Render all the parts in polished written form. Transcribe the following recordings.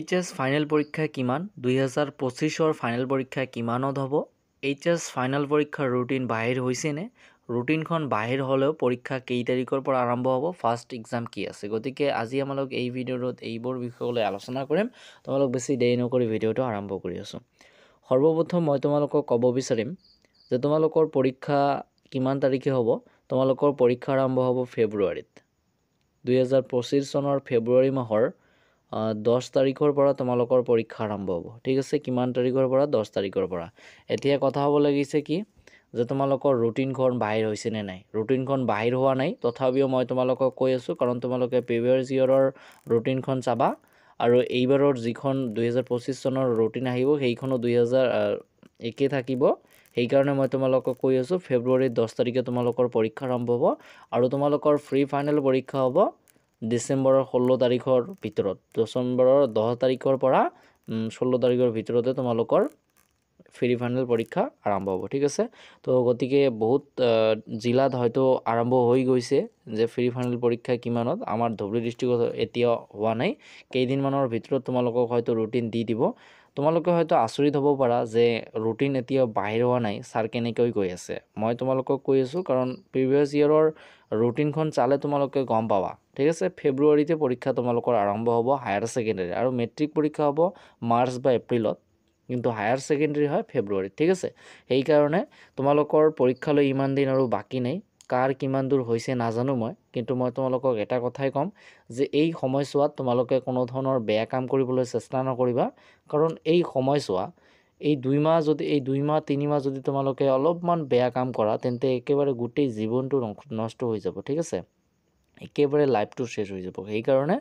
HS final পৰীক্ষা কিমান 2025ৰ final পৰীক্ষা কিমানত হ'ব এইচএছ ফাইনেল পৰীক্ষাৰ ৰুটিন বাহিৰ হৈছেনে ৰুটিনখন বাহিৰ হ'লেও পৰীক্ষা কেই তাৰিখৰ পৰা আৰম্ভ হ'ব ফাৰ্ষ্ট এক্সাম কি আছে গতিকে আজি আমালোক এই ভিডিঅ'ত এইবোৰ বিষয়লৈ আলোচনা কৰিম তোমালোক বেছি দেৰি নকৰি ভিডিঅ'টো আৰম্ভ কৰি আছোঁ সৰ্বপ্ৰথম মই তোমালোকক ক'ব বিচাৰিম যে তোমালোকৰ পৰীক্ষা কিমান তাৰিখে হ'ব তোমালোকৰ পৰীক্ষা আৰম্ভ হ'ব ফেব্ৰুৱাৰীত 2025 চনৰ ফেব্ৰুৱাৰী মাহৰ 10 তাৰিখৰ পৰা তোমালোকৰ পৰীক্ষা আৰম্ভ হ'ব ঠিক আছে কিমান তাৰিখৰ পৰা 10 তাৰিখৰ পৰা এতিয়া কথা হ'ব লাগিছে কি যে তোমালোকৰ ৰুটিনখন বাহিৰ হৈছে নে নাই ৰুটিনখন বাহিৰ হোৱা নাই তথাপিও মই তোমালোকক কৈ আছোঁ কাৰণ তোমালোকে প্ৰিভিয়াছ ইয়েৰৰ ৰুটিনখন চাবা আৰু এইবাৰৰ যিখন 2025 চনৰ ৰুটিন আহিব সেইখনো 2000 থাকিব সেইকাৰণে মই তোমালোকক কৈ আছোঁ ফেব্ৰুৱাৰী 10 তাৰিখে তোমালোকৰ পৰীক্ষা আৰম্ভ হ'ব আৰু তোমালোকৰ ফ্ৰী ফাইনেল পৰীক্ষা হ'ব ডিচেম্বৰৰ 16 তাৰিখৰ ভিতৰত ডিচেম্বৰৰ 10 তাৰিখৰ পৰা 16 তাৰিখৰ ভিতৰতে তোমালোকৰ ফ্ৰী ফাইনেল পৰীক্ষা আৰম্ভ হ'ব ঠিক আছে তো গতিকে বহুত জিলাত হয়তো আৰম্ভ হৈ গৈছে যে ফ্ৰী ফাইনেল পৰীক্ষা কিমানত আমাৰ ধুবুৰী ডিষ্ট্ৰিক্টত এতিয়াও হোৱা নাই কেইদিনমানৰ ভিতৰত তোমালোকক হয়তো ৰুটিন দি দিব তোমালোকে হয়তো আচৰিত হ'ব পাৰা যে ৰুটিন এতিয়াও বাহিৰ হোৱা নাই ছাৰ কেনেকৈ গৈ আছে মই তোমালোকক কৈ আছোঁ কাৰণ প্ৰিভিয়াছ ইয়েৰৰ ৰুটিনখন চালে তোমালোকে গম পাবা ঠিক আছে ফেব্ৰুৱাৰীতে পৰীক্ষা তোমালোকৰ আৰম্ভ হ'ব হায়াৰ ছেকেণ্ডেৰী আৰু মেট্ৰিক পৰীক্ষা হ'ব মাৰ্চ বা এপ্ৰিলত কিন্তু হায়াৰ ছেকেণ্ডেৰী হয় ফেব্ৰুৱাৰীত ঠিক আছে সেইকাৰণে তোমালোকৰ পৰীক্ষালৈ ইমান দিন আৰু বাকী নাই কাৰ কিমান দূৰ হৈছে নাজানো মই কিন্তু মই তোমালোকক এটা কথাই ক'ম যে এই সময়ছোৱাত তোমালোকে কোনো ধৰণৰ বেয়া কাম কৰিবলৈ চেষ্টা নকৰিবা কাৰণ এই সময়ছোৱা এই 2 মাহ যদি এই 2 মাহ 3 মাহ যদি তোমালোকে অলপমান বেয়া কাম কৰা তেন্তে একেবাৰে গোটেই জীৱনটো নষ্ট হৈ যাব ঠিক আছে একেবাৰে লাইফটো শেষ হৈ যাব সেইকাৰণে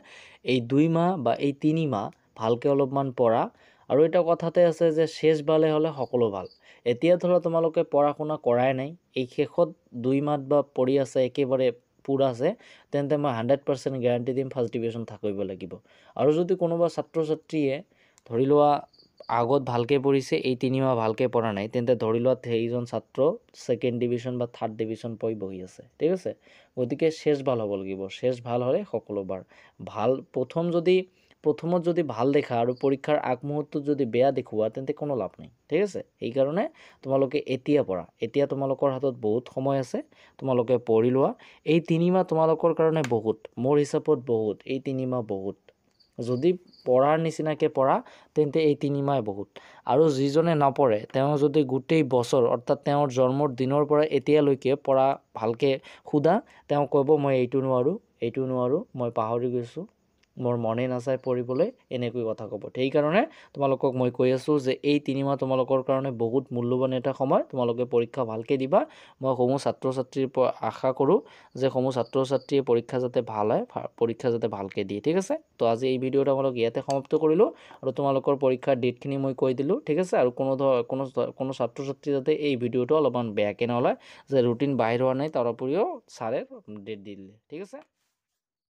এই 2 মাহ বা এই 3 মাহ ভালকৈ অলপমান পঢ়া আৰু এটা কথাতে আছে যে শেষ ভালে হ'লে সকলো ভাল এতিয়া ধৰা তোমালোকে পঢ়া শুনা কৰাই নাই এই শেষত 2 মাহ বা পঢ়ি আছে একেবাৰে পুৰা আছে তেন্তে মই 100% গ্যাৰাণ্টি দিম ফাৰ্ষ্ট ডিভিজন থাকিব লাগিব আৰু যদি কোনোবা ছাত্ৰ ছাত্ৰীয়ে ধৰি লোৱা আগত ভালকৈ পঢ়িছে এই 3 মাহ ভালকৈ পঢ়া নাই তেন্তে ধৰি লোৱা সেইজন ছাত্ৰ ছেকেণ্ড ডিভিজন বা থাৰ্ড ডিভিজন পাই বহি আছে ঠিক আছে গতিকে শেষ ভাল হ'ব লাগিব শেষ ভাল হ'লে সকলোবাৰ ভাল প্ৰথমত যদি ভাল দেখা আৰু পৰীক্ষাৰ আগমুহূৰ্তত যদি বেয়া দেখুওৱা তেন্তে কোনো লাভ নাই ঠিক আছে সেইকাৰণে তোমালোকে এতিয়া পঢ়া এতিয়া তোমালোকৰ হাতত বহুত সময় আছে তোমালোকে পঢ়ি লোৱা এই 3 মাহ তোমালোকৰ কাৰণে বহুত মোৰ হিচাপত বহুত এই 3 মাহ বহুত যদি পঢ়াৰ নিচিনাকৈ পঢ়া তেন্তে এই 3 মাহ বহুত আৰু যিজনে নপঢ়ে তেওঁ যদি গোটেই বছৰ অৰ্থাৎ তেওঁৰ জন্মৰ দিনৰ পৰা এতিয়ালৈকে পঢ়া ভালকৈ সোধা তেওঁ ক'ব মই এইটো নোৱাৰোঁ মই পাহৰি গৈছোঁ মোৰ মনে নাযায় পঢ়িবলৈ এনেকৈ কথা ক'ব সেইকাৰণে তোমালোকক মই কৈ আছোঁ যে এই 3 মাহ তোমালোকৰ কাৰণে বহুত মূল্যৱান এটা সময় তোমালোকে পৰীক্ষা ভালকৈ দিবা মই সমূহ ছাত্ৰ ছাত্ৰীৰ পৰা আশা কৰোঁ যে সমূহ ছাত্ৰ ছাত্ৰীয়ে পৰীক্ষা যাতে ভাল হয় পৰীক্ষা যাতে ভালকৈ দিয়ে ঠিক আছে তো আজি এই ভিডিঅ'টো তোমালোক ইয়াতে সমাপ্ত কৰিলোঁ আৰু তোমালোকৰ পৰীক্ষাৰ ডেটখিনি মই কৈ দিলোঁ ঠিক আছে আৰু কোনো ছাত্ৰ ছাত্ৰী যাতে এই ভিডিঅ'টো অলপমান বেয়াকৈ নলয় যে ৰুটিন বাহিৰ হোৱা নাই তাৰ উপৰিও ছাৰে ডেট দি দিলে ঠিক আছে